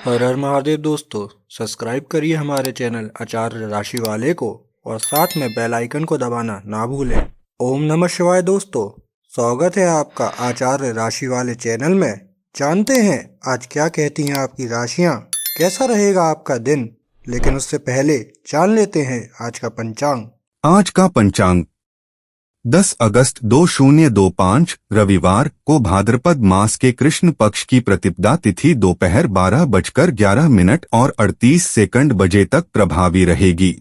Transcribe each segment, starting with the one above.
हर हर महादेव दोस्तों। सब्सक्राइब करिए हमारे चैनल आचार्य राशि वाले को और साथ में बेल आइकन को दबाना ना भूलें। ओम नमः शिवाय दोस्तों, स्वागत है आपका आचार्य राशि वाले चैनल में। जानते हैं आज क्या कहती हैं आपकी राशियां, कैसा रहेगा आपका दिन। लेकिन उससे पहले जान लेते हैं आज का पंचांग। आज का पंचांग 10 अगस्त 2025 रविवार को भाद्रपद मास के कृष्ण पक्ष की प्रतिपदा तिथि दोपहर 12:11 और 38 बजे तक प्रभावी रहेगी।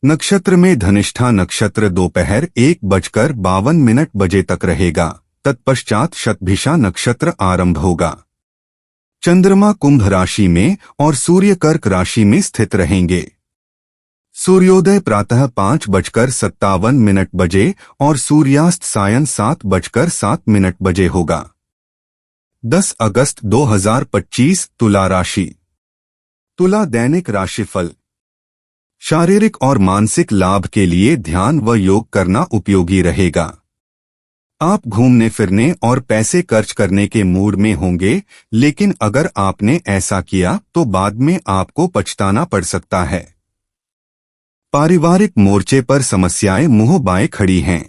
नक्षत्र में धनिष्ठा नक्षत्र दोपहर 1:52 बजे तक रहेगा। तत्पश्चात शतभिषा नक्षत्र आरंभ होगा। चंद्रमा कुंभ राशि में और सूर्य कर्क राशि में स्थित रहेंगे। सूर्योदय प्रातः 5:57 बजे और सूर्यास्त सायं 7:07 बजे होगा। 10 अगस्त 2025 तुला राशि। तुला दैनिक राशिफल। शारीरिक और मानसिक लाभ के लिए ध्यान व योग करना उपयोगी रहेगा। आप घूमने फिरने और पैसे खर्च करने के मूड में होंगे, लेकिन अगर आपने ऐसा किया तो बाद में आपको पछताना पड़ सकता है। पारिवारिक मोर्चे पर समस्याएं मुंह बाएं खड़ी हैं।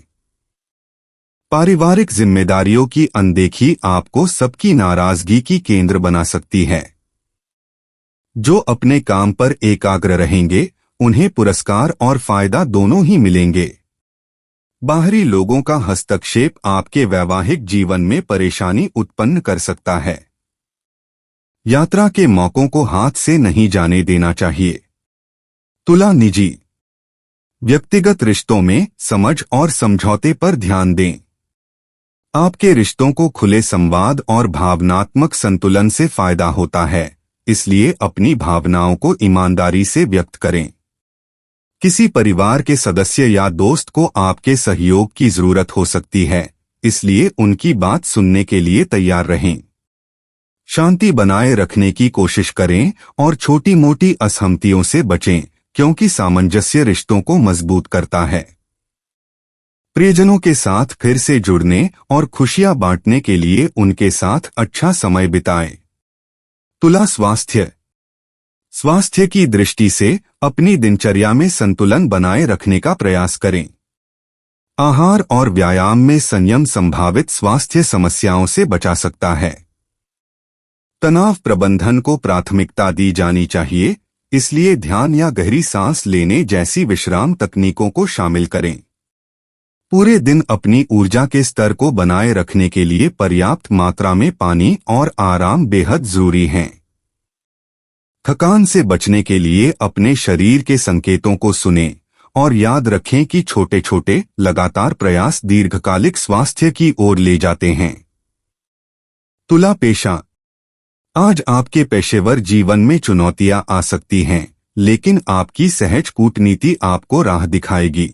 पारिवारिक जिम्मेदारियों की अनदेखी आपको सबकी नाराजगी की केंद्र बना सकती है। जो अपने काम पर एकाग्र रहेंगे उन्हें पुरस्कार और फायदा दोनों ही मिलेंगे। बाहरी लोगों का हस्तक्षेप आपके वैवाहिक जीवन में परेशानी उत्पन्न कर सकता है। यात्रा के मौकों को हाथ से नहीं जाने देना चाहिए। तुला निजी व्यक्तिगत रिश्तों में समझ और समझौते पर ध्यान दें। आपके रिश्तों को खुले संवाद और भावनात्मक संतुलन से फायदा होता है, इसलिए अपनी भावनाओं को ईमानदारी से व्यक्त करें। किसी परिवार के सदस्य या दोस्त को आपके सहयोग की जरूरत हो सकती है, इसलिए उनकी बात सुनने के लिए तैयार रहें। शांति बनाए रखने की कोशिश करें और छोटी मोटी असहमतियों से बचें, क्योंकि सामंजस्य रिश्तों को मजबूत करता है। प्रियजनों के साथ फिर से जुड़ने और खुशियां बांटने के लिए उनके साथ अच्छा समय बिताएं। तुला स्वास्थ्य की दृष्टि से अपनी दिनचर्या में संतुलन बनाए रखने का प्रयास करें। आहार और व्यायाम में संयम संभावित स्वास्थ्य समस्याओं से बचा सकता है। तनाव प्रबंधन को प्राथमिकता दी जानी चाहिए, इसलिए ध्यान या गहरी सांस लेने जैसी विश्राम तकनीकों को शामिल करें। पूरे दिन अपनी ऊर्जा के स्तर को बनाए रखने के लिए पर्याप्त मात्रा में पानी और आराम बेहद जरूरी हैं। थकान से बचने के लिए अपने शरीर के संकेतों को सुनें और याद रखें कि छोटे छोटे लगातार प्रयास दीर्घकालिक स्वास्थ्य की ओर ले जाते हैं। तुला पेशा। आज आपके पेशेवर जीवन में चुनौतियां आ सकती हैं, लेकिन आपकी सहज कूटनीति आपको राह दिखाएगी।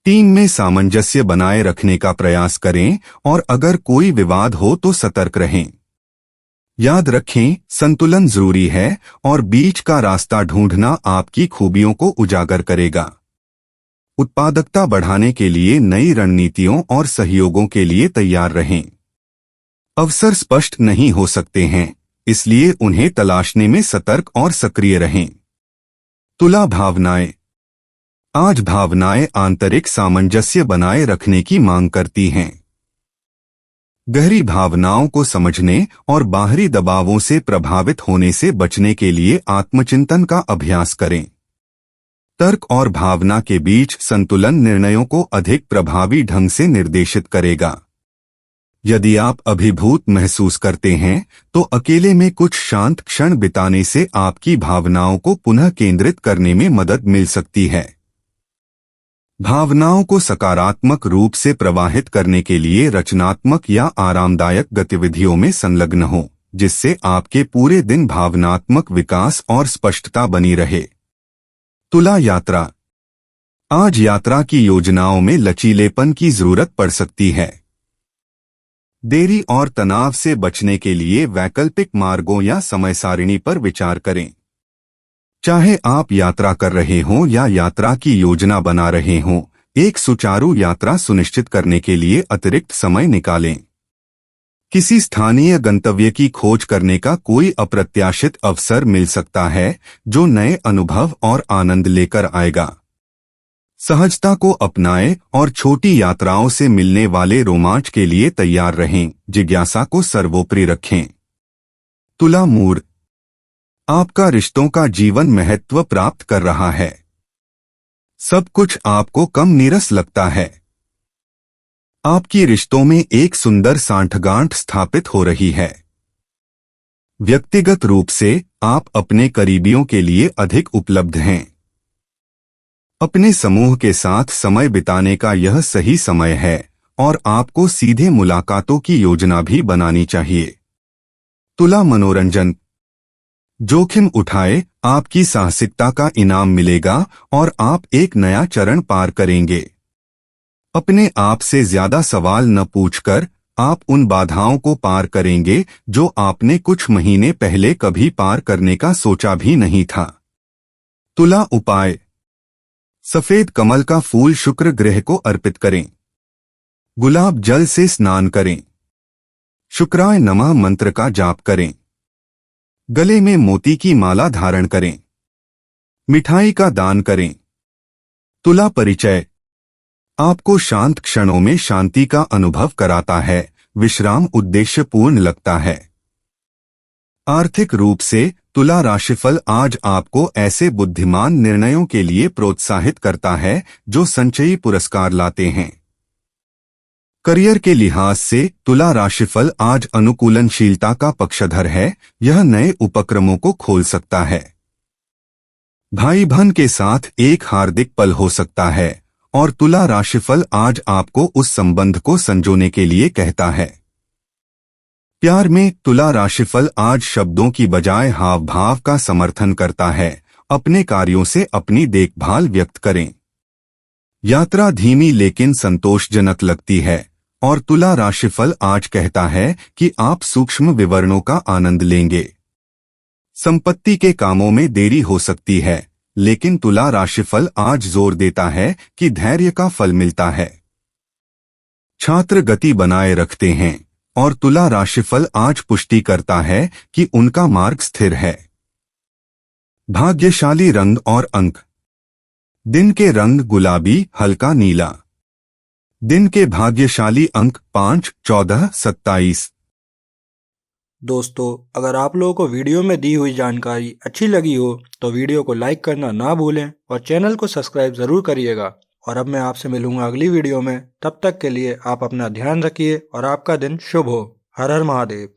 टीम में सामंजस्य बनाए रखने का प्रयास करें और अगर कोई विवाद हो तो सतर्क रहें। याद रखें, संतुलन जरूरी है और बीच का रास्ता ढूंढना आपकी खूबियों को उजागर करेगा। उत्पादकता बढ़ाने के लिए नई रणनीतियों और सहयोगों के लिए तैयार रहें। अवसर स्पष्ट नहीं हो सकते हैं, इसलिए उन्हें तलाशने में सतर्क और सक्रिय रहें। तुला भावनाएं। आज भावनाएं आंतरिक सामंजस्य बनाए रखने की मांग करती हैं। गहरी भावनाओं को समझने और बाहरी दबावों से प्रभावित होने से बचने के लिए आत्मचिंतन का अभ्यास करें। तर्क और भावना के बीच संतुलन निर्णयों को अधिक प्रभावी ढंग से निर्देशित करेगा। यदि आप अभिभूत महसूस करते हैं तो अकेले में कुछ शांत क्षण बिताने से आपकी भावनाओं को पुनः केंद्रित करने में मदद मिल सकती है। भावनाओं को सकारात्मक रूप से प्रवाहित करने के लिए रचनात्मक या आरामदायक गतिविधियों में संलग्न हो, जिससे आपके पूरे दिन भावनात्मक विकास और स्पष्टता बनी रहे। तुला यात्रा। आज यात्रा की योजनाओं में लचीलेपन की जरूरत पड़ सकती है। देरी और तनाव से बचने के लिए वैकल्पिक मार्गों या समय सारिणी पर विचार करें। चाहे आप यात्रा कर रहे हों या यात्रा की योजना बना रहे हों, एक सुचारू यात्रा सुनिश्चित करने के लिए अतिरिक्त समय निकालें। किसी स्थानीय गंतव्य की खोज करने का कोई अप्रत्याशित अवसर मिल सकता है जो नए अनुभव और आनंद लेकर आएगा। सहजता को अपनाएं और छोटी यात्राओं से मिलने वाले रोमांच के लिए तैयार रहें। जिज्ञासा को सर्वोपरि रखें। तुला मूड, आपका रिश्तों का जीवन महत्व प्राप्त कर रहा है। सब कुछ आपको कम नीरस लगता है। आपकी रिश्तों में एक सुंदर सांठगांठ स्थापित हो रही है। व्यक्तिगत रूप से आप अपने करीबियों के लिए अधिक उपलब्ध हैं। अपने समूह के साथ समय बिताने का यह सही समय है और आपको सीधे मुलाकातों की योजना भी बनानी चाहिए। तुला मनोरंजन, जोखिम उठाए, आपकी साहसिकता का इनाम मिलेगा और आप एक नया चरण पार करेंगे। अपने आप से ज्यादा सवाल न पूछकर आप उन बाधाओं को पार करेंगे जो आपने कुछ महीने पहले कभी पार करने का सोचा भी नहीं था। तुला उपाय, सफेद कमल का फूल शुक्र ग्रह को अर्पित करें। गुलाब जल से स्नान करें। शुक्राय नमः मंत्र का जाप करें। गले में मोती की माला धारण करें। मिठाई का दान करें। तुला परिचय, आपको शांत क्षणों में शांति का अनुभव कराता है। विश्राम उद्देश्यपूर्ण लगता है। आर्थिक रूप से तुला राशिफल आज आपको ऐसे बुद्धिमान निर्णयों के लिए प्रोत्साहित करता है जो संचयी पुरस्कार लाते हैं। करियर के लिहाज से तुला राशिफल आज अनुकूलनशीलता का पक्षधर है। यह नए उपक्रमों को खोल सकता है। भाई बहन के साथ एक हार्दिक पल हो सकता है और तुला राशिफल आज आपको उस संबंध को संजोने के लिए कहता है। प्यार में तुला राशिफल आज शब्दों की बजाय हाव भाव का समर्थन करता है। अपने कार्यों से अपनी देखभाल व्यक्त करें। यात्रा धीमी लेकिन संतोषजनक लगती है और तुला राशिफल आज कहता है कि आप सूक्ष्म विवरणों का आनंद लेंगे। संपत्ति के कामों में देरी हो सकती है, लेकिन तुला राशिफल आज जोर देता है कि धैर्य का फल मिलता है। छात्र गति बनाए रखते हैं और तुला राशिफल आज पुष्टि करता है कि उनका मार्ग स्थिर है। भाग्यशाली रंग और अंक, दिन के रंग गुलाबी, हल्का नीला। दिन के भाग्यशाली अंक 5, 14, 27। दोस्तों, अगर आप लोगों को वीडियो में दी हुई जानकारी अच्छी लगी हो तो वीडियो को लाइक करना ना भूलें और चैनल को सब्सक्राइब ज़रूर करिएगा। और अब मैं आपसे मिलूंगा अगली वीडियो में। तब तक के लिए आप अपना ध्यान रखिए और आपका दिन शुभ हो। हर हर महादेव।